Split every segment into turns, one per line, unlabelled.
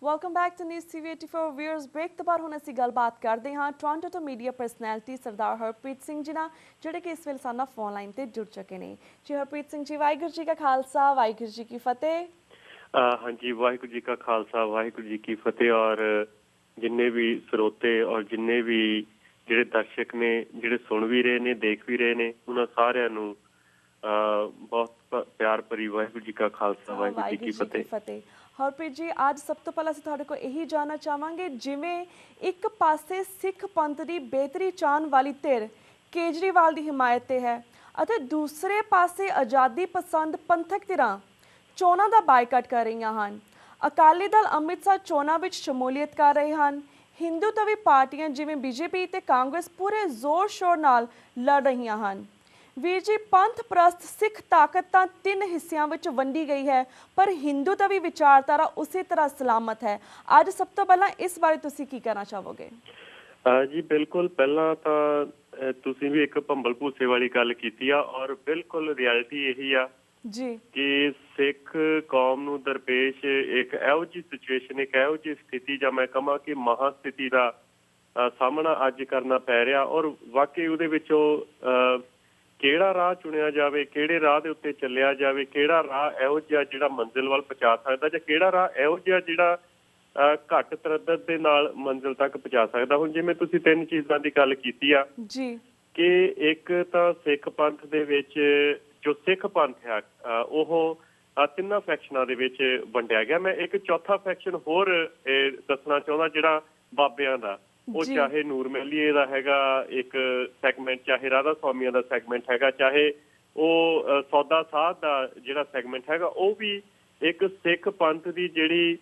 Welcome back to news TV 84 viewers. Break ਤੋਂ ਬਾਅਦ ਹੁਣ ਅਸੀਂ ਗੱਲਬਾਤ ਕਰਦੇ ਹਾਂ ਟੋਰਾਂਟੋ ਤੋਂ ਮੀਡੀਆ ਪਰਸਨੈਲਿਟੀ ਸਰਦਾਰ ਹਰਪ੍ਰੀਤ ਸਿੰਘ ਜੀ ਨਾਲ, ਜਿਹੜੇ ਕਿ ਇਸ ਵੇਲੇ ਸਾਡੇ ਨਾਲ ਫੋਨ ਲਾਈਨ ਤੇ ਜੁੜ ਚੁੱਕੇ ਨੇ। ਜੀ ਹਰਪ੍ਰੀਤ ਸਿੰਘ ਜੀ, ਵਾਹਿਗੁਰੂ ਜੀ ਕਾ ਖਾਲਸਾ, ਵਾਹਿਗੁਰੂ ਜੀ ਕੀ ਫਤਿਹ।
हाँ जी, वाहिगुरू जी का खालसा, वाहिगुरू जी की फतेह। और जिन्ने भी ਸਰੋਤੇ और जिन्ने भी ਜਿਹੜੇ ਦਰਸ਼ਕ ਨੇ, ਜਿਹੜੇ ਸੁਣ ਵੀ ਰਹੇ ਨੇ, ਦੇਖ ਵੀ ਰਹੇ ਨੇ, ਉਹਨਾਂ ਸਾਰਿਆਂ ਨੂੰ ਬਹੁਤ ਪਿਆਰ ਭਰੀ ਵਾਹਿਗੁਰੂ ਜੀ ਕਾ ਖਾਲਸਾ, ਵਾਹਿਗੁਰੂ ਜੀ ਕੀ ਫਤਿਹ।
ਹਰਪ੍ਰੀਤ ਜੀ, ਅੱਜ ਸਭ ਤੋਂ ਪਹਿਲਾਂ ਅਸੀਂ ਤੁਹਾਡੇ ਕੋਲ ਇਹੀ ਜਾਣਨਾ ਚਾਹਾਂਗੇ, ਜਿਵੇਂ ਇੱਕ ਪਾਸੇ ਸਿੱਖ ਪੰਥ ਦੀ ਬਿਹਤਰੀ ਚਾਹਣ ਵਾਲੀ ਧਿਰ ਕੇਜਰੀਵਾਲ ਦੀ ਹਿਮਾਇਤ ਤੇ ਹੈ ਅਤੇ ਦੂਸਰੇ ਪਾਸੇ ਆਜ਼ਾਦੀ ਪਸੰਦ ਪੰਥਕ ਧਿਰਾਂ ਚੋਣਾਂ ਦਾ ਬਾਈਕਾਟ ਕਰ ਰਹੀਆਂ ਹਨ। ਅਕਾਲੀ ਦਲ ਅੰਮ੍ਰਿਤਸਰ ਚੋਣਾਂ ਵਿੱਚ ਸ਼ਮੂਲੀਅਤ ਕਰ ਰਹੇ ਹਨ। ਹਿੰਦੂ ਤਵੀ ਪਾਰਟੀਆਂ ਜਿਵੇਂ BJP ਤੇ ਕਾਂਗਰਸ ਪੂਰੇ ਜ਼ੋਰ ਸ਼ੋਰ ਨਾਲ ਲੜ ਰਹੀਆਂ ਹਨ। ਵੀਰ ਜੀ, ਪੰਥ ਪ੍ਰਸਤ ਸਿੱਖ ਤਾਕਤ ਤਾਂ 3 ਹਿੱਸਿਆਂ ਵਿੱਚ ਵੰਡੀ ਗਈ ਹੈ, ਪਰ ਹਿੰਦੂ ਤਵੀ ਵਿਚਾਰਧਾਰਾ ਉਸੇ ਤਰ੍ਹਾਂ ਸਲਾਮਤ ਹੈ। ਅੱਜ ਸਭ ਤੋਂ ਪਹਿਲਾਂ ਇਸ ਬਾਰੇ ਤੁਸੀਂ ਕੀ ਕਹਿਣਾ ਚਾਹੋਗੇ?
ਜੀ ਬਿਲਕੁਲ, ਪਹਿਲਾਂ ਤਾਂ ਤੁਸੀਂ ਵੀ ਇੱਕ ਭੰਬਲ ਭੂਸੇ ਵਾਲੀ ਗੱਲ ਕੀਤੀ ਆ, ਔਰ ਬਿਲਕੁਲ ਰਿਐਲਿਟੀ ਇਹੀ ਆ ਜੀ ਕਿ ਸਿੱਖ ਕੌਮ ਨੂੰ ਦਰਪੇਸ਼ ਇੱਕ ਇਹੋ ਜਿਹੀ ਸਿਚੁਏਸ਼ਨ, ਇੱਕ ਇਹੋ ਜਿਹੀ ਸਥਿਤੀ, ਜਾਂ ਮੈਂ ਕਹਾਂ ਕਿ ਮਹਾ ਸਥਿਤੀ ਦਾ ਸਾਹਮਣਾ ਅੱਜ ਕਰਨਾ ਪੈ ਰਿਹਾ। ਔਰ ਵਾਕਈ ਉਹਦੇ ਵਿੱਚੋਂ ਕਿਹੜਾ ਰਾਹ ਚੁਣਿਆ ਜਾਵੇ, ਕਿਹੜੇ ਰਾਹ ਦੇ ਉੱਤੇ ਚੱਲਿਆ ਜਾਵੇ, ਕਿਹੜਾ ਰਾਹ ਇਹੋ ਜਿਹਾ ਜਿਹੜਾ ਮੰਜ਼ਿਲ ਵੱਲ ਪਹੁੰਚਾ ਸਕਦਾ, ਜਾਂ ਕਿਹੜਾ ਰਾਹ ਇਹੋ ਜਿਹਾ ਜਿਹੜਾ ਘੱਟ ਤਰੱਦਦ ਦੇ ਨਾਲ ਮੰਜ਼ਿਲ ਤੱਕ ਪਹੁੰਚਾ ਸਕਦਾ। ਹੁਣ ਜਿਵੇਂ ਤੁਸੀਂ 3 ਚੀਜ਼ਾਂ ਦੀ ਗੱਲ ਕੀਤੀ ਆ ਜੀ, ਕਿ ਇੱਕ ਤਾਂ ਸਿੱਖ ਪੰਥ ਦੇ ਵਿੱਚ ਜੋ ਸਿੱਖ ਪੰਥ ਹੈ ਉਹ 3 ਫੈਕਸ਼ਨਾਂ ਦੇ ਵਿੱਚ ਵੰਡਿਆ ਗਿਆ। ਮੈਂ ਇੱਕ ਚੌਥਾ ਫੈਕਸ਼ਨ ਹੋਰ ਦੱਸਣਾ ਚਾਹੁੰਦਾ, ਜਿਹੜਾ ਬਾਬਿਆਂ ਦਾ, ਉਹ ਚਾਹੇ ਨੂਰ ਮਹਿਲੀਏ ਦਾ ਹੈਗਾ ਇੱਕ ਸੈਗਮੈਂਟ, ਚਾਹੇ ਰਾਧਾ ਸਵਾਮੀਆਂ ਦਾ ਸੈਗਮੈਂਟ ਹੈਗਾ, ਚਾਹੇ ਉਹ ਸੌਦਾ ਸਾਧ ਦਾ ਜਿਹੜਾ ਸੈਗਮੈਂਟ ਹੈਗਾ, ਉਹ ਵੀ ਇੱਕ ਸਿੱਖ ਪੰਥ ਦੀ ਜਿਹੜੀ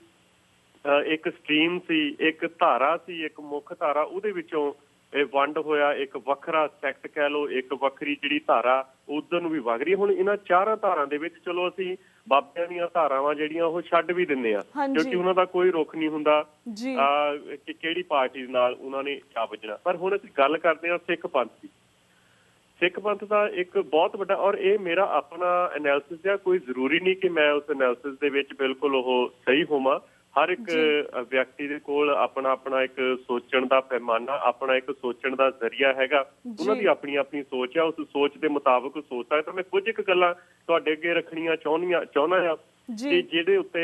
ਇੱਕ ਸਟਰੀਮ ਸੀ, ਇੱਕ ਧਾਰਾ ਸੀ, ਇੱਕ ਮੁੱਖ ਧਾਰਾ, ਉਹਦੇ ਵਿੱਚੋਂ ਇਹ ਵੰਡ ਹੋਇਆ ਇੱਕ ਵੱਖਰਾ ਸੈਕਟ ਕਹਿ ਲਓ, ਇੱਕ ਵੱਖਰੀ ਜਿਹੜੀ ਧਾਰਾ ਉਧਰ ਨੂੰ ਵੀ ਵਗ ਰਹੀ। ਹੁਣ ਇਹਨਾਂ 4 ਧਾਰਾਂ ਦੇ ਵਿੱਚ ਚਲੋ ਅਸੀਂ ਬਾਬਿਆਂ ਦੀਆਂ ਧਾਰਾਵਾਂ ਜਿਹੜੀਆਂ ਉਹ ਛੱਡ ਵੀ ਦਿੰਦੇ ਆ, ਕਿਉਂਕਿ ਉਹਨਾਂ ਦਾ ਕੋਈ ਰੁਖ ਨਹੀਂ ਹੁੰਦਾ ਕਿ ਕਿਹੜੀ ਪਾਰਟੀ ਨਾਲ ਉਹਨਾਂ ਨੇ ਜਾ ਵੱਜਣਾ। ਪਰ ਹੁਣ ਅਸੀਂ ਗੱਲ ਕਰਦੇ ਹਾਂ ਸਿੱਖ ਪੰਥ ਦੀ। ਸਿੱਖ ਪੰਥ ਦਾ ਇੱਕ ਬਹੁਤ ਵੱਡਾ, ਔਰ ਇਹ ਮੇਰਾ ਆਪਣਾ ਐਨਾਲਿਸਿਸ ਆ, ਕੋਈ ਜ਼ਰੂਰੀ ਨਹੀਂ ਕਿ ਮੈਂ ਉਸ ਐਨਾਲਿਸਿਸ ਦੇ ਵਿੱਚ ਬਿਲਕੁਲ ਉਹ ਸਹੀ ਹੋਵਾਂ। ਹਰ ਇੱਕ ਵਿਅਕਤੀ ਦੇ ਕੋਲ ਆਪਣਾ ਆਪਣਾ ਇੱਕ ਸੋਚਣ ਦਾ ਪੈਮਾਨਾ, ਆਪਣਾ ਇੱਕ ਸੋਚਣ ਦਾ ਜ਼ਰੀਆ ਹੈਗਾ, ਉਹਨਾਂ ਦੀ ਆਪਣੀ ਆਪਣੀ ਸੋਚ ਆ, ਉਸ ਸੋਚ ਦੇ ਮੁਤਾਬਕ ਸੋਚ ਸਕਦਾ। ਤਾਂ ਮੈਂ ਕੁਝ ਇੱਕ ਗੱਲਾਂ ਤੁਹਾਡੇ ਅੱਗੇ ਰੱਖਣੀਆਂ ਚਾਹੁੰਦਾ ਆ ਕਿ ਜਿਹਦੇ ਉੱਤੇ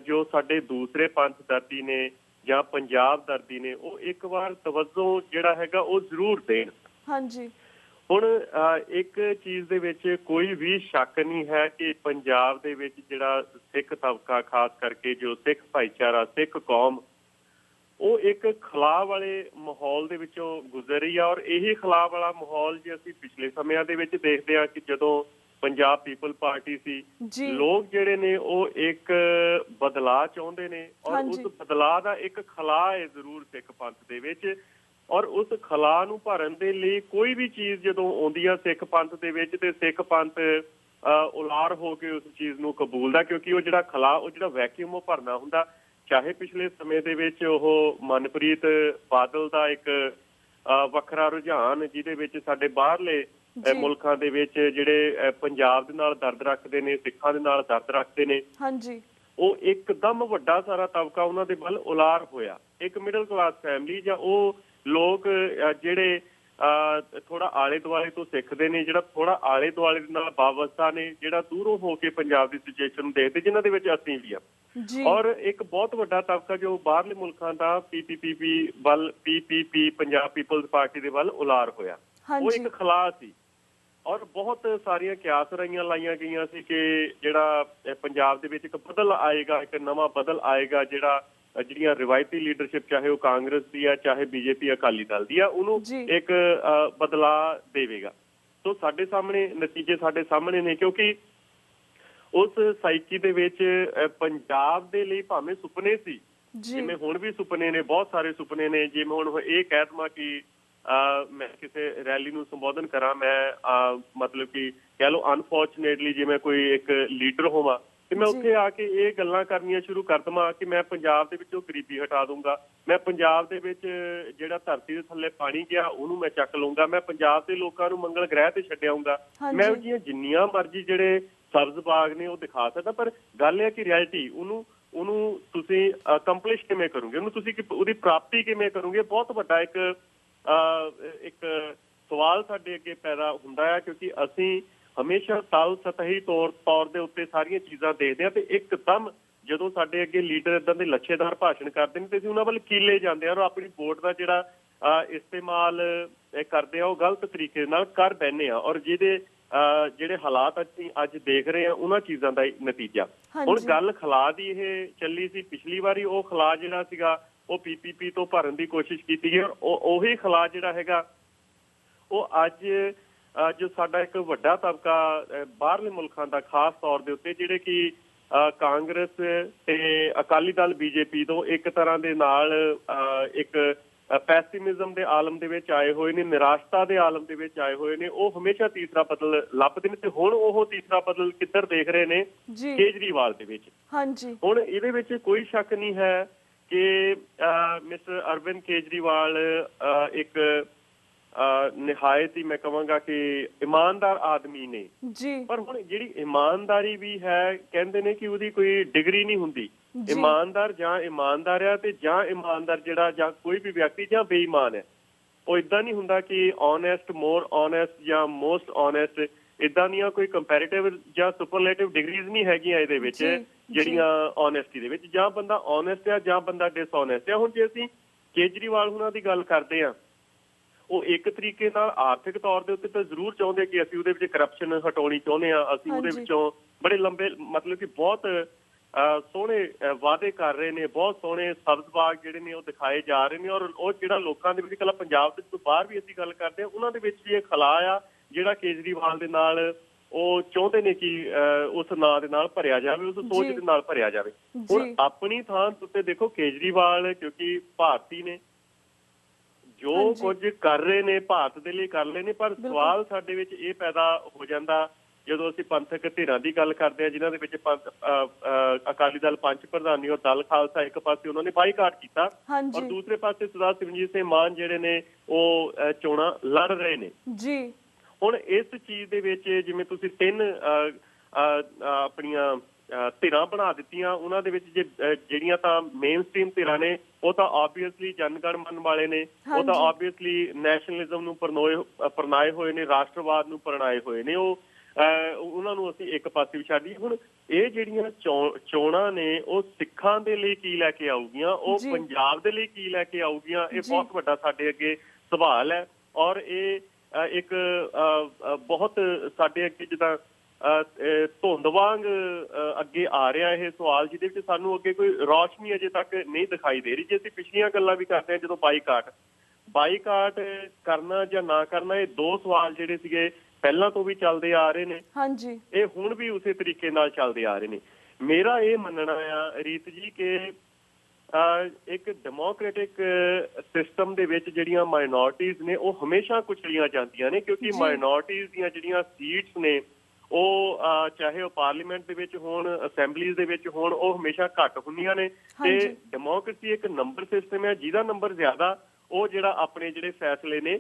ਜੋ ਸਾਡੇ ਦੂਸਰੇ ਪੰਥ ਦਰਦੀ ਨੇ ਜਾਂ ਪੰਜਾਬ ਦਰਦੀ ਨੇ, ਉਹ ਇੱਕ ਵਾਰ ਤਵੱਜੋ ਜਿਹੜਾ ਹੈਗਾ ਉਹ ਜ਼ਰੂਰ ਦੇਣ। ਹਾਂਜੀ, ਹੁਣ ਇੱਕ ਚੀਜ਼ ਦੇ ਵਿੱਚ ਕੋਈ ਵੀ ਸ਼ੱਕ ਨਹੀਂ ਹੈ ਕਿ ਪੰਜਾਬ ਦੇ ਵਿੱਚ ਜਿਹੜਾ ਸਿੱਖ ਤਬਕਾ, ਖਾਸ ਕਰਕੇ ਜੋ ਸਿੱਖ ਭਾਈਚਾਰਾ, ਸਿੱਖ ਕੌਮ, ਉਹ ਇੱਕ ਖਲਾਅ ਵਾਲੇ ਮਾਹੌਲ ਦੇ ਵਿੱਚੋਂ ਗੁਜ਼ਰ ਰਹੀ ਆ। ਔਰ ਇਹੀ ਖਲਾਅ ਵਾਲਾ ਮਾਹੌਲ ਜੇ ਅਸੀਂ ਪਿਛਲੇ ਸਮਿਆਂ ਦੇ ਵਿੱਚ ਦੇਖਦੇ ਹਾਂ ਕਿ ਜਦੋਂ ਪੰਜਾਬ ਪੀਪਲ ਪਾਰਟੀ ਸੀ, ਲੋਕ ਜਿਹੜੇ ਨੇ ਉਹ ਇੱਕ ਬਦਲਾਅ ਚਾਹੁੰਦੇ ਨੇ, ਔਰ ਉਸ ਬਦਲਾਅ ਦਾ ਇੱਕ ਖਲਾਅ ਹੈ ਜ਼ਰੂਰ ਸਿੱਖ ਪੰਥ ਦੇ ਵਿੱਚ। ਔਰ ਉਸ ਖਲਾਅ ਨੂੰ ਭਰਨ ਦੇ ਲਈ ਕੋਈ ਵੀ ਚੀਜ਼ ਜਦੋਂ ਆਉਂਦੀ ਆ ਸਿੱਖ ਪੰਥ ਦੇ ਵਿੱਚ, ਤੇ ਸਿੱਖ ਪੰਥ ਉਲਾਰ ਹੋ ਕੇ ਉਸ ਚੀਜ਼ ਨੂੰ ਕਬੂਲਦਾ, ਕਿਉਂਕਿ ਉਹ ਜਿਹੜਾ ਖਲਾਅ, ਉਹ ਜਿਹੜਾ ਵੈਕਿਊਮ ਉਹ ਭਰਨਾ ਹੁੰਦਾ। ਚਾਹੇ ਪਿਛਲੇ ਸਮੇਂ ਦੇ ਵਿੱਚ ਉਹ ਮਨਪ੍ਰੀਤ ਬਾਦਲ ਦਾ ਇੱਕ ਵੱਖਰਾ ਰੁਝਾਨ, ਜਿਹਦੇ ਵਿੱਚ ਸਾਡੇ ਬਾਹਰਲੇ ਮੁਲਕਾਂ ਦੇ ਵਿੱਚ ਜਿਹੜੇ ਪੰਜਾਬ ਦੇ ਨਾਲ ਦਰਦ ਰੱਖਦੇ ਨੇ, ਸਿੱਖਾਂ ਦੇ ਨਾਲ ਦਰਦ ਰੱਖਦੇ ਨੇ, ਉਹ ਇੱਕਦਮ ਵੱਡਾ ਸਾਰਾ ਤਬਕਾ ਉਹਨਾਂ ਦੇ ਵੱਲ ਉਲਾਰ ਹੋਇਆ। ਇੱਕ ਮਿਡਲ ਕਲਾਸ ਫੈਮਿਲੀ ਜਾਂ ਉਹ ਲੋਕ ਜਿਹੜੇ ਥੋੜਾ ਆਲੇ ਦੁਆਲੇ ਤੋਂ ਸਿੱਖਦੇ ਨੇ, ਜਿਹੜਾ ਥੋੜਾ ਆਲੇ ਦੁਆਲੇ ਦੇ ਨਾਲ ਵਾਬਸਤਾ ਨੇ, ਜਿਹੜਾ ਦੂਰੋਂ ਹੋ ਕੇ ਪੰਜਾਬ ਦੀ ਸਿਚੁਏਸ਼ਨ ਨੂੰ ਦੇਖਦੇ, ਜਿਨ੍ਹਾਂ ਦੇ ਵਿੱਚ ਅਸੀਂ ਵੀ ਆ। ਔਰ ਇੱਕ ਬਹੁਤ ਵੱਡਾ ਤਬਕਾ ਜੋ ਬਾਹਰਲੇ ਮੁਲਕਾਂ ਦਾ PPP ਪੰਜਾਬ ਪੀਪਲਜ਼ ਪਾਰਟੀ ਦੇ ਵੱਲ ਉਲਾਰ ਹੋਇਆ, ਉਹ ਇੱਕ ਖਲਾਅ ਸੀ। ਔਰ ਬਹੁਤ ਸਾਰੀਆਂ ਕਿਆਸ ਲਾਈਆਂ ਗਈਆਂ ਸੀ ਕਿ ਜਿਹੜਾ ਪੰਜਾਬ ਦੇ ਵਿੱਚ ਇੱਕ ਬਦਲ ਆਏਗਾ, ਇੱਕ ਨਵਾਂ ਬਦਲ ਆਏਗਾ, ਜਿਹੜੀਆਂ ਰਿਵਾਇਤੀ ਲੀਡਰਸ਼ਿਪ, ਚਾਹੇ ਉਹ ਕਾਂਗਰਸ ਦੀ ਆ, ਚਾਹੇ BJP ਅਕਾਲੀ ਦਲ ਦੀ ਆ, ਉਹਨੂੰ ਇੱਕ ਬਦਲਾਅ ਦੇਵੇਗਾ। ਸੋ ਸਾਡੇ ਸਾਹਮਣੇ ਨਤੀਜੇ ਸਾਡੇ ਸਾਹਮਣੇ ਨੇ, ਕਿਉਂਕਿ ਉਸ ਸਾਈਕੀ ਦੇ ਵਿੱਚ ਪੰਜਾਬ ਦੇ ਲਈ ਭਾਵੇਂ ਸੁਪਨੇ ਸੀ, ਜਿਵੇਂ ਹੁਣ ਵੀ ਸੁਪਨੇ ਨੇ, ਬਹੁਤ ਸਾਰੇ ਸੁਪਨੇ ਨੇ। ਜਿਵੇਂ ਹੁਣ ਇਹ ਕਹਿ ਦੇਵਾਂ ਕਿ ਮੈਂ ਕਿਸੇ ਰੈਲੀ ਨੂੰ ਸੰਬੋਧਨ ਕਰਾਂ, ਮੈਂ ਮਤਲਬ ਕਿ ਕਹਿ ਲਓ ਅਨਫੋਰਚੁਨੇਟਲੀ ਜਿਵੇਂ ਕੋਈ ਇੱਕ ਲੀਡਰ ਹੋਵਾਂ, ਤੇ ਮੈਂ ਉੱਥੇ ਆ ਕੇ ਇਹ ਗੱਲਾਂ ਕਰਨੀਆਂ ਸ਼ੁਰੂ ਕਰ ਦੇਵਾਂ ਕਿ ਮੈਂ ਪੰਜਾਬ ਦੇ ਵਿੱਚੋਂ ਗਰੀਬੀ ਹਟਾ ਦੂੰਗਾ, ਮੈਂ ਪੰਜਾਬ ਦੇ ਵਿੱਚ ਜਿਹੜਾ ਧਰਤੀ ਦੇ ਥੱਲੇ ਪਾਣੀ ਗਿਆ ਉਹਨੂੰ ਮੈਂ ਚੱਕ ਲਊਂਗਾ, ਮੈਂ ਪੰਜਾਬ ਦੇ ਲੋਕਾਂ ਨੂੰ ਮੰਗਲ ਗ੍ਰਹਿ ਤੇ ਛੱਡ ਆਊਂਗਾ, ਮੈਂ ਉਹਦੀਆਂ ਜਿੰਨੀਆਂ ਮਰਜ਼ੀ ਜਿਹੜੇ ਸਬਜ਼ ਬਾਗ ਨੇ ਉਹ ਦਿਖਾ ਸਕਦਾ। ਪਰ ਗੱਲ ਇਹ ਕਿ ਰਿਐਲਿਟੀ ਉਹਨੂੰ ਉਹਨੂੰ ਤੁਸੀਂ ਅਕੰਪਲਿਸ਼ ਕਿਵੇਂ ਕਰੋਗੇ, ਉਹਨੂੰ ਤੁਸੀਂ ਉਹਦੀ ਪ੍ਰਾਪਤੀ ਕਿਵੇਂ ਕਰੋਗੇ, ਬਹੁਤ ਵੱਡਾ ਇੱਕ ਸਵਾਲ ਸਾਡੇ ਅੱਗੇ ਪੈਦਾ ਹੁੰਦਾ ਹੈ। ਕਿਉਂਕਿ ਅਸੀਂ ਹਮੇਸ਼ਾ ਤਲ ਸਤਹੀ ਤੌਰ ਦੇ ਉੱਤੇ ਸਾਰੀਆਂ ਚੀਜ਼ਾਂ ਦੇਖਦੇ ਹਾਂ ਤੇ ਇੱਕਦਮ ਜਦੋਂ ਸਾਡੇ ਅੱਗੇ ਲੀਡਰ ਇਦਾਂ ਦੇ ਲੱਛੇਦਾਰ ਭਾਸ਼ਣ ਕਰਦੇ ਨੇ ਤੇ ਅਸੀਂ ਉਹਨਾਂ ਵੱਲ ਕੀਲੇ ਜਾਂਦੇ ਹਾਂ ਔਰ ਆਪਣੀ ਵੋਟ ਦਾ ਜਿਹੜਾ ਇਸਤੇਮਾਲ ਕਰਦੇ ਆ ਉਹ ਗਲਤ ਤਰੀਕੇ ਨਾਲ ਕਰ ਬੈਠੇ ਆ ਔਰ ਜਿਹਦੇ ਜਿਹੜੇ ਹਾਲਾਤ ਅਸੀਂ ਅੱਜ ਦੇਖ ਰਹੇ ਹਾਂ ਉਹਨਾਂ ਚੀਜ਼ਾਂ ਦਾ ਨਤੀਜਾ। ਹੁਣ ਗੱਲ ਖਲਾ ਦੀ ਇਹ ਚੱਲੀ ਸੀ ਪਿਛਲੀ ਵਾਰੀ, ਉਹ ਖਲਾ ਜਿਹੜਾ ਸੀਗਾ ਉਹ PPP ਤੋਂ ਭਰਨ ਦੀ ਕੋਸ਼ਿਸ਼ ਕੀਤੀ ਗਈ ਔਰ ਉਹੀ ਖਲਾ ਜਿਹੜਾ ਹੈਗਾ ਉਹ ਅੱਜ ਜੋ ਸਾਡਾ ਇੱਕ ਵੱਡਾ ਤਬਕਾ ਬਾਹਰਲੇ ਮੁਲਕਾਂ ਦਾ ਖਾਸ ਤੌਰ ਦੇ ਉੱਤੇ ਜਿਹੜੇ ਕਿ ਕਾਂਗਰਸ ਤੇ ਅਕਾਲੀ ਦਲ BJP ਤੋਂ ਇੱਕ ਤਰ੍ਹਾਂ ਦੇ ਨਾਲ ਇੱਕ ਪੈਸਿਮਿਜ਼ਮ ਦੇ ਆਲਮ ਦੇ ਵਿੱਚ ਆਏ ਹੋਏ ਨੇ, ਨਿਰਾਸ਼ਤਾ ਦੇ ਆਲਮ ਦੇ ਵਿੱਚ ਆਏ ਹੋਏ ਨੇ, ਉਹ ਹਮੇਸ਼ਾ ਤੀਸਰਾ ਬਦਲ ਲੱਭਦੇ ਨੇ ਤੇ ਹੁਣ ਉਹ ਤੀਸਰਾ ਬਦਲ ਕਿੱਧਰ ਦੇਖ ਰਹੇ ਨੇ? ਕੇਜਰੀਵਾਲ ਦੇ ਵਿੱਚ। ਹਾਂਜੀ, ਹੁਣ ਇਹਦੇ ਵਿੱਚ ਕੋਈ ਸ਼ੱਕ ਨਹੀਂ ਹੈ ਕਿ ਮਿਸਟਰ ਅਰਵਿੰਦ ਕੇਜਰੀਵਾਲ ਇੱਕ ਨਿਹਾਇਤ ਹੀ ਮੈਂ ਕਹਾਂਗਾ ਕਿ ਇਮਾਨਦਾਰ ਆਦਮੀ ਨੇ ਜੀ। ਪਰ ਹੁਣ ਜਿਹੜੀ ਇਮਾਨਦਾਰੀ ਵੀ ਹੈ, ਕਹਿੰਦੇ ਨੇ ਕਿ ਉਹਦੀ ਕੋਈ ਡਿਗਰੀ ਨਹੀਂ ਹੁੰਦੀ। ਇਮਾਨਦਾਰ ਜਾਂ ਇਮਾਨਦਾਰ ਆ ਤੇ ਜਾਂ ਇਮਾਨਦਾਰ ਜਿਹੜਾ ਜਾਂ ਕੋਈ ਵੀ ਵਿਅਕਤੀ ਜਾਂ ਬੇਈਮਾਨ ਹੈ, ਉਹ ਇਦਾਂ ਨਹੀਂ ਹੁੰਦਾ ਕਿ ਓਨੈਸਟ, ਮੋਰ ਓਨੈਸਟ ਜਾਂ ਮੋਸਟ ਓਨੈਸਟ, ਇਦਾਂ ਦੀਆਂ ਕੋਈ ਕੰਪੈਰੀਟਿਵ ਜਾਂ ਸੁਪਰਲੇਟਿਵ ਡਿਗਰੀਜ਼ ਨਹੀਂ ਹੈਗੀਆਂ ਇਹਦੇ ਵਿੱਚ ਜਿਹੜੀਆਂ ਓਨੈਸਟੀ ਦੇ ਵਿੱਚ। ਜਾਂ ਬੰਦਾ ਓਨੈਸਟ ਆ ਜਾਂ ਬੰਦਾ ਡਿਸਓਨੈਸਟ ਆ। ਹੁਣ ਜੇ ਅਸੀਂ ਕੇਜਰੀਵਾਲ ਹੁਣਾਂ ਦੀ ਗੱਲ ਕਰਦੇ ਹਾਂ, ਉਹ ਇੱਕ ਤਰੀਕੇ ਨਾਲ ਆਰਥਿਕ ਤੌਰ ਦੇ ਉੱਤੇ ਤਾਂ ਜ਼ਰੂਰ ਚਾਹੁੰਦੇ ਕਿ ਅਸੀਂ ਉਹਦੇ ਵਿੱਚ ਕਰਪਸ਼ਨ ਹਟਾਉਣੀ ਚਾਹੁੰਦੇ ਹਾਂ, ਅਸੀਂ ਉਹਦੇ ਵਿੱਚੋਂ ਬੜੇ ਲੰਬੇ ਮਤਲਬ ਕਿ ਬਹੁਤ ਸੋਹਣੇ ਵਾਅਦੇ ਕਰ ਰਹੇ ਨੇ, ਬਹੁਤ ਸੋਹਣੇ ਸਬਜ਼ ਬਾਗ ਜਿਹੜੇ ਨੇ ਉਹ ਦਿਖਾਏ ਜਾ ਰਹੇ ਨੇ ਔਰ ਉਹ ਜਿਹੜਾ ਲੋਕਾਂ ਦੇ ਵਿੱਚ ਇਕੱਲਾ ਪੰਜਾਬ ਦੇ ਤੋਂ ਬਾਹਰ ਵੀ ਅਸੀਂ ਗੱਲ ਕਰਦੇ ਹਾਂ ਉਹਨਾਂ ਦੇ ਵਿੱਚ ਵੀ ਇਹ ਖਲਾ ਆ ਜਿਹੜਾ ਕੇਜਰੀਵਾਲ ਦੇ ਨਾਲ ਉਹ ਚਾਹੁੰਦੇ ਨੇ ਕਿ ਉਸ ਨਾਂ ਦੇ ਨਾਲ ਭਰਿਆ ਜਾਵੇ, ਉਸ ਸੋਚ ਦੇ ਨਾਲ ਭਰਿਆ ਜਾਵੇ। ਹੁਣ ਆਪਣੀ ਥਾਂ ਉੱਤੇ ਦੇਖੋ ਕੇਜਰੀਵਾਲ ਕਿਉਂਕਿ ਭਾਰਤੀ ਨੇ, ਜੋ ਕੁਝ ਕਰ ਰਹੇ ਨੇ ਭਾਰਤ ਦੇ ਲਈ ਕਰ ਰਹੇ ਨੇ, ਪਰ ਸਵਾਲ ਸਾਡੇ ਵਿੱਚ ਇਹ ਪੈਦਾ ਹੋ ਜਾਂਦਾ ਜਦੋਂ ਅਸੀਂ ਪੰਥਕ ਧਿਰਾਂ ਦੀ ਗੱਲ ਕਰਦੇ ਹਾਂ ਜਿਨ੍ਹਾਂ ਦੇ ਵਿੱਚ ਅਕਾਲੀ ਦਲ ਪੰਚ ਪ੍ਰਧਾਨੀ ਔਰ ਦਲ ਖਾਲਸਾ ਇੱਕ ਪਾਸੇ ਉਹਨਾਂ ਨੇ ਬਾਈਕਾਟ ਕੀਤਾ ਔਰ ਦੂਸਰੇ ਪਾਸੇ ਸਰਦਾਰ ਸਿਮਰਜੀਤ ਸਿੰਘ ਮਾਨ ਜਿਹੜੇ ਨੇ ਉਹ ਚੋਣਾਂ ਲੜ ਰਹੇ ਨੇ ਜੀ। ਹੁਣ ਇਸ ਚੀਜ਼ ਦੇ ਵਿੱਚ ਜਿਵੇਂ ਤੁਸੀਂ ਤਿੰਨ ਆਪਣੀਆਂ ਧਿਰਾਂ ਬਣਾ ਦਿੱਤੀਆਂ, ਉਹਨਾਂ ਦੇ ਵਿੱਚ ਜਿਹੜੀਆਂ ਤਾਂ ਮੇਨ ਸਟ੍ਰੀਮ ਧਿਰਾਂ ਨੇ ਉਹ ਤਾਂ ਆਬਵੀਅਸਲੀ ਜਨਗਣ ਮਨ ਵਾਲੇ ਨੇ, ਉਹ ਤਾਂ ਆਬਵੀਅਸਲੀ ਨੈਸ਼ਨਲਿਜ਼ਮ ਨੂੰ ਪ੍ਰਣਾਏ ਹੋਏ ਨੇ, ਰਾਸ਼ਟਰਵਾਦ ਨੂੰ ਪ੍ਰਣਾਏ ਹੋਏ ਨੇ, ਉਹ ਉਹਨਾਂ ਨੂੰ ਅਸੀਂ ਇੱਕ ਪਾਸੇ ਵੀ ਛੱਡੀਏ। ਹੁਣ ਇਹ ਜਿਹੜੀਆਂ ਚੋਣਾਂ ਨੇ ਉਹ ਸਿੱਖਾਂ ਦੇ ਲਈ ਕੀ ਲੈ ਕੇ ਆਊਗੀਆਂ, ਉਹ ਪੰਜਾਬ ਦੇ ਲਈ ਕੀ ਲੈ ਕੇ ਆਊਗੀਆਂ, ਇਹ ਬਹੁਤ ਵੱਡਾ ਸਾਡੇ ਅੱਗੇ ਸਵਾਲ ਹੈ ਔਰ ਇਹ ਇੱਕ ਬਹੁਤ ਸਾਡੇ ਅੱਗੇ ਜਿੱਦਾਂ ਧੁੰਦ ਵਾਂਗ ਅੱਗੇ ਆ ਰਿਹਾ ਇਹ ਸਵਾਲ, ਜਿਹਦੇ ਵਿੱਚ ਸਾਨੂੰ ਅੱਗੇ ਕੋਈ ਰੌਸ਼ਨੀ ਅਜੇ ਤੱਕ ਨਹੀਂ ਦਿਖਾਈ ਦੇ ਰਹੀ। ਜੇ ਅਸੀਂ ਪਿਛਲੀਆਂ ਗੱਲਾਂ ਵੀ ਕਰਦੇ ਹਾਂ, ਜਦੋਂ ਬਾਈਕਾਟ ਕਰਨਾ ਜਾਂ ਨਾ ਕਰਨਾ, ਇਹ ਦੋ ਸਵਾਲ ਜਿਹੜੇ ਸੀਗੇ ਪਹਿਲਾਂ ਤੋਂ ਵੀ ਚੱਲਦੇ ਆ ਰਹੇ ਨੇ, ਇਹ ਹੁਣ ਵੀ ਉਸੇ ਤਰੀਕੇ ਨਾਲ ਚੱਲਦੇ ਆ ਰਹੇ ਨੇ। ਮੇਰਾ ਇਹ ਮੰਨਣਾ ਆ ਰੀਤ ਜੀ ਕਿ ਇੱਕ ਡੈਮੋਕ੍ਰੈਟਿਕ ਸਿਸਟਮ ਦੇ ਵਿੱਚ ਜਿਹੜੀਆਂ ਮਾਈਨੋਰਟੀਜ਼ ਨੇ ਉਹ ਹਮੇਸ਼ਾ ਕੁਚਲੀਆਂ ਜਾਂਦੀਆਂ ਨੇ, ਕਿਉਂਕਿ ਮਾਈਨੋਰਟੀਜ਼ ਦੀਆਂ ਜਿਹੜੀਆਂ ਸੀਟਸ ਨੇ ਉਹ ਚਾਹੇ ਉਹ ਪਾਰਲੀਮੈਂਟ ਦੇ ਵਿੱਚ ਹੋਣ, ਅਸੈਂਬਲੀਜ਼ ਦੇ ਵਿੱਚ ਹੋਣ, ਉਹ ਹਮੇਸ਼ਾ ਘੱਟ ਹੁੰਦੀਆਂ ਨੇ ਤੇ ਡੈਮੋਕ੍ਰੇਸੀ ਇੱਕ ਨੰਬਰ ਸਿਸਟਮ ਹੈ, ਜਿਹਦਾ ਨੰਬਰ ਜ਼ਿਆਦਾ ਉਹ ਜਿਹੜਾ ਆਪਣੇ ਜਿਹੜੇ ਫੈਸਲੇ ਨੇ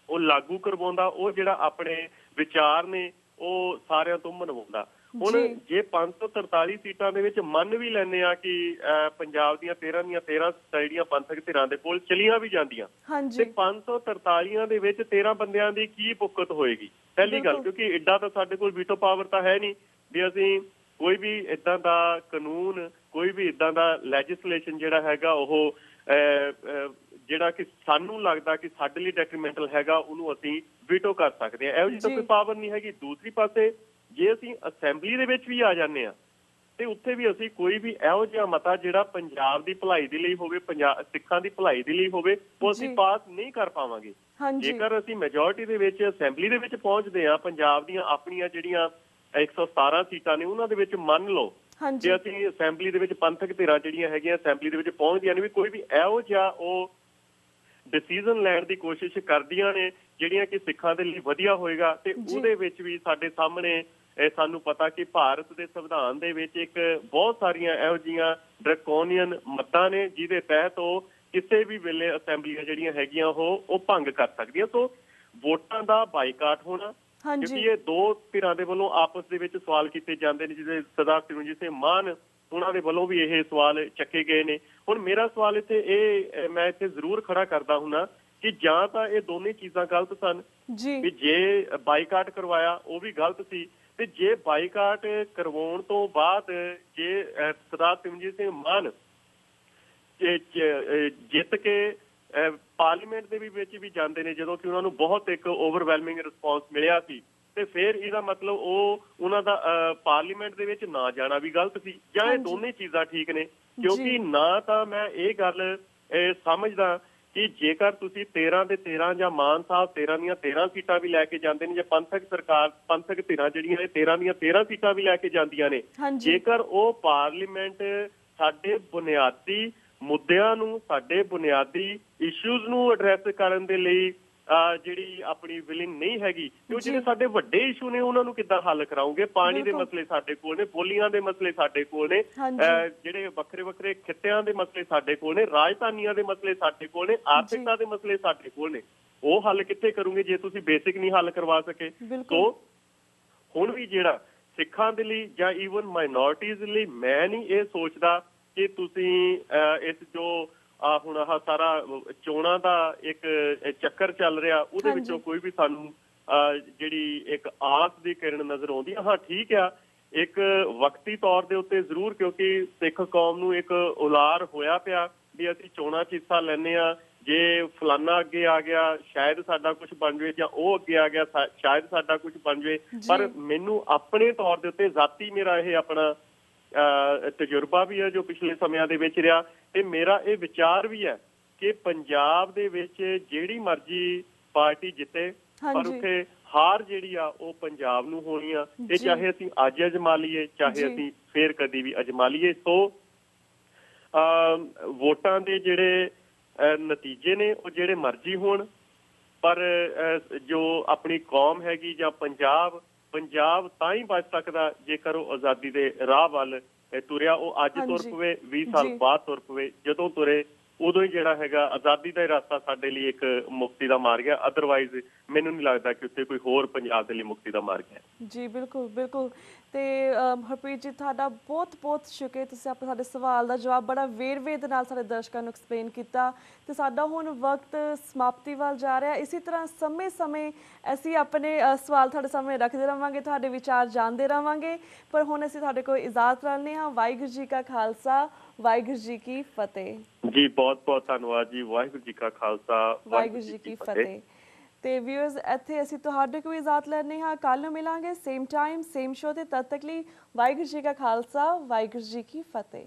ਉਹ ਲਾਗੂ ਕਰਵਾਉਂਦਾ, ਉਹ ਜਿਹੜਾ ਆਪਣੇ ਵਿਚਾਰ ਨੇ ਉਹ ਸਾਰਿਆਂ ਤੋਂ ਮਨਵਾਉਂਦਾ। ਹੁਣ ਜੇ 543 ਸੀਟਾਂ ਦੇ ਵਿੱਚ ਮੰਨ ਵੀ ਲੈਂਦੇ ਆ ਕਿ ਪੰਜਾਬ ਦੀਆਂ 13 ਜਿਹੜੀਆਂ ਪੰਥਕ ਧਿਰਾਂ ਦੇ ਕੋਲ ਚਲੀਆਂ ਵੀ ਜਾਂਦੀਆਂ ਤੇ 543 ਦੇ ਵਿੱਚ 13 ਬੰਦਿਆਂ ਦੀ ਕੀ ਪੁੱਕਤ ਹੋਏਗੀ? ਪਹਿਲੀ ਗੱਲ, ਕਿਉਂਕਿ ਏਡਾ ਤਾਂ ਸਾਡੇ ਕੋਲ ਵੀਟੋ ਪਾਵਰ ਤਾਂ ਹੈ ਨਹੀਂ ਵੀ ਅਸੀਂ ਕੋਈ ਵੀ ਏਦਾਂ ਦਾ ਕਾਨੂੰਨ, ਕੋਈ ਵੀ ਏਦਾਂ ਦਾ ਲੈਜਿਸਲੇਸ਼ਨ ਜਿਹੜਾ ਹੈਗਾ ਉਹ ਜਿਹੜਾ ਕਿ ਸਾਨੂੰ ਲੱਗਦਾ ਕਿ ਸਾਡੇ ਲਈ ਡੈਟਰੀਮੈਂਟਲ ਹੈਗਾ ਉਹਨੂੰ ਅਸੀਂ ਵੀਟੋ ਕਰ ਸਕਦੇ ਹਾਂ। ਇਹੋ ਜਿਹੀ ਤਾਂ ਕੋਈ ਪਾਵਰ ਨਹੀਂ ਹੈਗੀ। ਦੂਸਰੀ ਪਾਸੇ ਜੇ ਅਸੀਂ ਅਸੈਂਬਲੀ ਦੇ ਵਿੱਚ ਵੀ ਆ ਜਾਂਦੇ ਹਾਂ ਤੇ ਉੱਥੇ ਵੀ ਅਸੀਂ ਕੋਈ ਵੀ ਇਹੋ ਜਿਹਾ ਮਤਾ ਜਿਹੜਾ ਪੰਜਾਬ ਦੀ ਭਲਾਈ ਦੇ ਲਈ ਹੋਵੇ, ਸਿੱਖਾਂ ਦੀ ਭਲਾਈ ਦੇ ਲਈ ਹੋਵੇ, ਉਹ ਅਸੀਂ ਪਾਸ ਨਹੀਂ ਕਰ ਪਾਵਾਂਗੇ। ਜੇਕਰ ਅਸੀਂ ਮੈਜੋਰਿਟੀ ਦੇ ਵਿੱਚ ਅਸੈਂਬਲੀ ਦੇ ਵਿੱਚ ਪਹੁੰਚਦੇ ਹਾਂ, ਪੰਜਾਬ ਦੀਆਂ ਆਪਣੀਆਂ ਜਿਹੜੀਆਂ 117 ਸੀਟਾਂ ਨੇ ਉਹਨਾਂ ਦੇ ਵਿੱਚ ਮੰਨ ਲਓ ਜੇ ਅਸੀਂ ਅਸੈਂਬਲੀ ਦੇ ਵਿੱਚ ਪੰਥਕ ਧਿਰਾਂ ਜਿਹੜੀਆਂ ਹੈਗੀਆਂ ਅਸੈਂਬਲੀ ਦੇ ਵਿੱਚ ਪਹੁੰਚਦੀਆਂ ਨੇ ਵੀ ਕੋਈ ਵੀ ਇਹੋ ਜਿਹਾ ਉਹ ਡਿਸੀਜ਼ਨ ਲੈਣ ਦੀ ਕੋਸ਼ਿਸ਼ ਕਰਦੀਆਂ ਨੇ ਜਿਹੜੀਆਂ ਕਿ ਸਿੱਖਾਂ ਦੇ ਲਈ ਵਧੀਆ ਹੋਏਗਾ ਤੇ ਉਹਦੇ ਵਿੱਚ ਵੀ ਸਾਡੇ ਸਾਹਮਣੇ ਸਾਨੂੰ ਪਤਾ ਕਿ ਭਾਰਤ ਦੇ ਸੰਵਿਧਾਨ ਦੇ ਵਿੱਚ ਇੱਕ ਬਹੁਤ ਸਾਰੀਆਂ ਇਹੋ ਜਿਹੀਆਂ ਡਰੈਕੋਨੀਅਨ ਮੱਤਾਂ ਨੇ ਜਿਹਦੇ ਤਹਿਤ ਉਹ ਕਿਸੇ ਵੀ ਵੇਲੇ ਅਸੈਂਬਲੀਆਂ ਜਿਹੜੀਆਂ ਹੈਗੀਆਂ ਉਹ ਭੰਗ ਕਰ ਸਕਦੀਆਂ। ਸੋ ਵੋਟਾਂ ਦਾ ਬਾਈਕਾਟ ਹੋਣਾ ਕਿਉਂਕਿ ਇਹ ਦੋ ਧਿਰਾਂ ਦੇ ਵੱਲੋਂ ਆਪਸ ਦੇ ਵਿੱਚ ਸਵਾਲ ਕੀਤੇ ਜਾਂਦੇ ਨੇ, ਜਿਹਦੇ ਸਰਦਾਰ ਸਿਮਰਨਜੀਤ ਸਿੰਘ ਮਾਨ ਉਹਨਾਂ ਦੇ ਵੱਲੋਂ ਵੀ ਇਹ ਸਵਾਲ ਚੱਕੇ ਗਏ ਨੇ। ਹੁਣ ਮੇਰਾ ਸਵਾਲ ਇੱਥੇ ਇਹ ਮੈਂ ਇੱਥੇ ਜ਼ਰੂਰ ਖੜਾ ਕਰਦਾ ਹੁੰਨਾ ਕਿ ਜਾਂ ਤਾਂ ਇਹ ਦੋਨੇ ਚੀਜ਼ਾਂ ਗਲਤ ਸਨ ਵੀ ਜੇ ਬਾਈਕਾਟ ਕਰਵਾਇਆ ਉਹ ਵੀ ਗਲਤ ਸੀ, ਤੇ ਜੇ ਬਾਈਕਾਟ ਕਰਵਾਉਣ ਤੋਂ ਬਾਅਦ ਜੇ ਸਰਦਾਰ ਸਿਮਰਨਜੀਤ ਸਿੰਘ ਮਾਨ ਜਿੱਤ ਕੇ ਪਾਰਲੀਮੈਂਟ ਦੇ ਵਿੱਚ ਵੀ ਜਾਂਦੇ ਨੇ, ਜਦੋਂ ਕਿ ਉਹਨਾਂ ਨੂੰ ਬਹੁਤ ਇੱਕ ਓਵਰਵੈਲਮਿੰਗ ਰਿਸਪੌਂਸ ਮਿਲਿਆ ਸੀ, ਤੇ ਫਿਰ ਇਹਦਾ ਮਤਲਬ ਉਹ ਉਹਨਾਂ ਦਾ ਪਾਰਲੀਮੈਂਟ ਦੇ ਵਿੱਚ ਨਾ ਜਾਣਾ ਵੀ ਗਲਤ ਸੀ, ਜਾਂ ਇਹ ਦੋਨੇ ਚੀਜ਼ਾਂ ਠੀਕ ਨੇ? ਕਿਉਂਕਿ ਨਾ ਤਾਂ ਮੈਂ ਇਹ ਗੱਲ ਸਮਝਦਾ ਕਿ ਜੇਕਰ ਤੁਸੀਂ 13 ਦੇ 13 ਜਾਂ ਮਾਨ ਸਾਹਿਬ 13 ਦੀਆਂ 13 ਸੀਟਾਂ ਵੀ ਲੈ ਕੇ ਜਾਂਦੇ ਨੇ, ਜਾਂ ਪੰਥਕ ਧਿਰਾਂ ਜਿਹੜੀਆਂ ਨੇ 13 ਦੀਆਂ 13 ਸੀਟਾਂ ਵੀ ਲੈ ਕੇ ਜਾਂਦੀਆਂ ਨੇ, ਜੇਕਰ ਉਹ ਪਾਰਲੀਮੈਂਟ ਸਾਡੇ ਬੁਨਿਆਦੀ ਮੁੱਦਿਆਂ ਨੂੰ, ਸਾਡੇ ਬੁਨਿਆਦੀ ਇਸ਼ੂਜ਼ ਨੂੰ ਐਡਰੈਸ ਕਰਨ ਦੇ ਲਈ ਜਿਹੜੀ ਆਪਣੀ ਵਿਲਿੰਗ ਨਹੀਂ ਹੈਗੀ, ਤੇ ਉਹ ਜਿਹੜੇ ਸਾਡੇ ਵੱਡੇ ਇਸ਼ੂ ਨੇ ਉਹਨਾਂ ਨੂੰ ਕਿੱਦਾਂ ਹੱਲ ਕਰਾਉਂਗੇ? ਪਾਣੀ ਦੇ ਮਸਲੇ ਸਾਡੇ ਕੋਲ ਨੇ, ਬੋਲੀਆਂ ਦੇ ਮਸਲੇ ਸਾਡੇ ਕੋਲ ਨੇ, ਜਿਹੜੇ ਵੱਖਰੇ ਵੱਖਰੇ ਖਿੱਤਿਆਂ ਦੇ ਮਸਲੇ ਸਾਡੇ ਕੋਲ ਨੇ, ਰਾਜਧਾਨੀਆਂ ਦੇ ਮਸਲੇ ਸਾਡੇ ਕੋਲ ਨੇ, ਆਰਥਿਕਤਾ ਦੇ ਮਸਲੇ ਸਾਡੇ ਕੋਲ ਨੇ। ਉਹ ਹੱਲ ਕਿੱਥੇ ਕਰੋਗੇ ਜੇ ਤੁਸੀਂ ਬੇਸਿਕ ਨਹੀਂ ਹੱਲ ਕਰਵਾ ਸਕੇ? ਸੋ ਹੁਣ ਵੀ ਜਿਹੜਾ ਸਿੱਖਾਂ ਦੇ ਲਈ ਜਾਂ ਈਵਨ ਮਾਈਨੋਰਟੀਜ਼ ਲਈ ਮੈਂ ਨਹੀਂ ਇਹ ਸੋਚਦਾ ਕਿ ਤੁਸੀਂ ਇਸ ਜੋ ਹੁਣ ਆਹ ਸਾਰਾ ਚੋਣਾਂ ਦਾ ਇੱਕ ਚੱਕਰ ਚੱਲ ਰਿਹਾ ਉਹਦੇ ਵਿੱਚੋਂ ਕੋਈ ਵੀ ਸਾਨੂੰ ਜਿਹੜੀ ਇੱਕ ਆਸ ਦੀ ਕਿਰਨ ਨਜ਼ਰ ਆਉਂਦੀ ਆ। ਹਾਂ ਠੀਕ ਆ, ਇੱਕ ਵਕਤੀ ਤੌਰ ਦੇ ਉੱਤੇ ਜ਼ਰੂਰ, ਕਿਉਂਕਿ ਸਿੱਖ ਕੌਮ ਨੂੰ ਇੱਕ ਉਲਾਰ ਹੋਇਆ ਪਿਆ ਵੀ ਅਸੀਂ ਚੋਣਾਂ 'ਚ ਹਿੱਸਾ ਲੈਂਦੇ ਆ, ਜੇ ਫਲਾਨਾ ਅੱਗੇ ਆ ਗਿਆ ਸ਼ਾਇਦ ਸਾਡਾ ਕੁਝ ਬਣ ਜਾਵੇ, ਜਾਂ ਉਹ ਅੱਗੇ ਆ ਗਿਆ ਸ਼ਾਇਦ ਸਾਡਾ ਕੁਝ ਬਣ ਜਾਵੇ। ਪਰ ਮੈਨੂੰ ਆਪਣੇ ਤੌਰ ਦੇ ਉੱਤੇ ਜ਼ਾਤੀ ਮੇਰਾ ਇਹ ਆਪਣਾ ਤਜਰਬਾ ਵੀ ਹੈ ਜੋ ਪਿਛਲੇ ਸਮਿਆਂ ਦੇ ਵਿੱਚ ਰਿਹਾ, ਤੇ ਮੇਰਾ ਇਹ ਵਿਚਾਰ ਵੀ ਹੈ ਕਿ ਪੰਜਾਬ ਦੇ ਵਿੱਚ ਜਿਹੜੀ ਮਰਜ਼ੀ ਪਾਰਟੀ ਜਿੱਤੇ, ਪਰ ਉੱਥੇ ਹਾਰ ਜਿਹੜੀ ਆ ਉਹ ਪੰਜਾਬ ਨੂੰ ਹੋਣੀ ਆ, ਤੇ ਚਾਹੇ ਅਸੀਂ ਅੱਜ ਅਜਮਾ ਲਈਏ ਚਾਹੇ ਅਸੀਂ ਫੇਰ ਕਦੀ ਵੀ ਅਜਮਾ ਲਈਏ। ਸੋ ਵੋਟਾਂ ਦੇ ਜਿਹੜੇ ਨਤੀਜੇ ਨੇ ਉਹ ਜਿਹੜੇ ਮਰਜ਼ੀ ਹੋਣ, ਪਰ ਜੋ ਆਪਣੀ ਕੌਮ ਹੈਗੀ ਜਾਂ ਪੰਜਾਬ ਤਾਂ ਹੀ ਬਚ ਸਕਦਾ ਜੇਕਰ ਉਹ ਆਜ਼ਾਦੀ ਦੇ ਰਾਹ ਵੱਲ ਤੁਰਿਆ। ਉਹ ਅੱਜ ਤੁਰ ਪਵੇ, 20 ਸਾਲ ਬਾਅਦ ਤੁਰ ਪਵੇ, ਜਦੋਂ ਤੁਰੇ ਉਦੋਂ ਹੀ ਜਿਹੜਾ ਹੈਗਾ ਆਜ਼ਾਦੀ ਦਾ ਰਸਤਾ ਸਾਡੇ ਲਈ ਇੱਕ ਮੁਕਤੀ ਦਾ ਮਾਰਗ ਹੈ। ਅਦਰਵਾਈਜ਼ ਮੈਨੂੰ ਨਹੀਂ ਲੱਗਦਾ ਕਿ ਉੱਥੇ ਕੋਈ ਹੋਰ ਪੰਜਾਬ ਦੇ ਲਈ ਮੁਕਤੀ ਦਾ ਮਾਰਗ ਹੈ। ਜੀ ਬਿਲਕੁਲ ਬਿਲਕੁਲ। ਤੇ ਹਰਪ੍ਰੀਤ ਜੀ ਤੁਹਾਡਾ ਬਹੁਤ ਬਹੁਤ ਸ਼ੁਕਰੀਆ, ਤੁਸੀਂ ਆਪਣੇ ਸਾਡੇ ਸਵਾਲ ਦਾ ਜਵਾਬ ਬੜਾ ਵੇਰਵੇ ਦੇ ਨਾਲ ਸਾਡੇ ਦਰਸ਼ਕਾਂ ਨੂੰ ਐਕਸਪਲੇਨ ਕੀਤਾ। ਤੇ ਸਾਡਾ ਹੁਣ ਵਕਤ ਸਮਾਪਤੀ ਵੱਲ ਜਾ ਰਿਹਾ। ਇਸੇ ਤਰ੍ਹਾਂ ਸਮੇਂ ਅਸੀਂ ਆਪਣੇ ਸਵਾਲ ਤੁਹਾਡੇ ਸਾਹਮਣੇ ਰੱਖਦੇ ਰਹਾਂਗੇ, ਤੁਹਾਡੇ ਵਿਚਾਰ ਜਾਣਦੇ ਰਹਾਂਗੇ, ਪਰ ਹੁਣ ਅਸੀਂ ਤੁਹਾਡੇ ਕੋਲ ਇਜਾਜ਼ਤ ਲੈਂਦੇ ਹਾਂ। ਵਾਹਿਗੁਰੂ ਜੀ ਕਾ ਖਾਲਸਾ, ਵਾਹਿਗੁਰੂ ਜੀ ਕੀ ਫਤਿਹ। ਜੀ ਬਹੁਤ ਬਹੁਤ ਧੰਨਵਾਦ ਜੀ। ਵਾਹਿਗੁਰੂ ਜੀ ਕਾ ਖਾਲਸਾ, ਵਾਹਿਗੁਰੂ ਜੀ ਕੀ ਫਤਿਹ। ਤੇ ਵਿਊਅਰਸ ਇੱਥੇ ਅਸੀਂ ਤੁਹਾਡੇ ਕੋਲ ਇਜਾਜ਼ਤ ਲੈਂਦੇ ਹਾਂ। ਕੱਲ੍ਹ ਨੂੰ ਮਿਲਾਂਗੇ ਸੇਮ ਟਾਈਮ ਸੇਮ ਸ਼ੋ ਤੇ। ਤਦ ਤੱਕ ਲਈ ਵਾਹਿਗੁਰੂ ਜੀ ਕਾ ਖਾਲਸਾ, ਵਾਹਿਗੁਰੂ ਜੀ ਕੀ ਫਤਿਹ।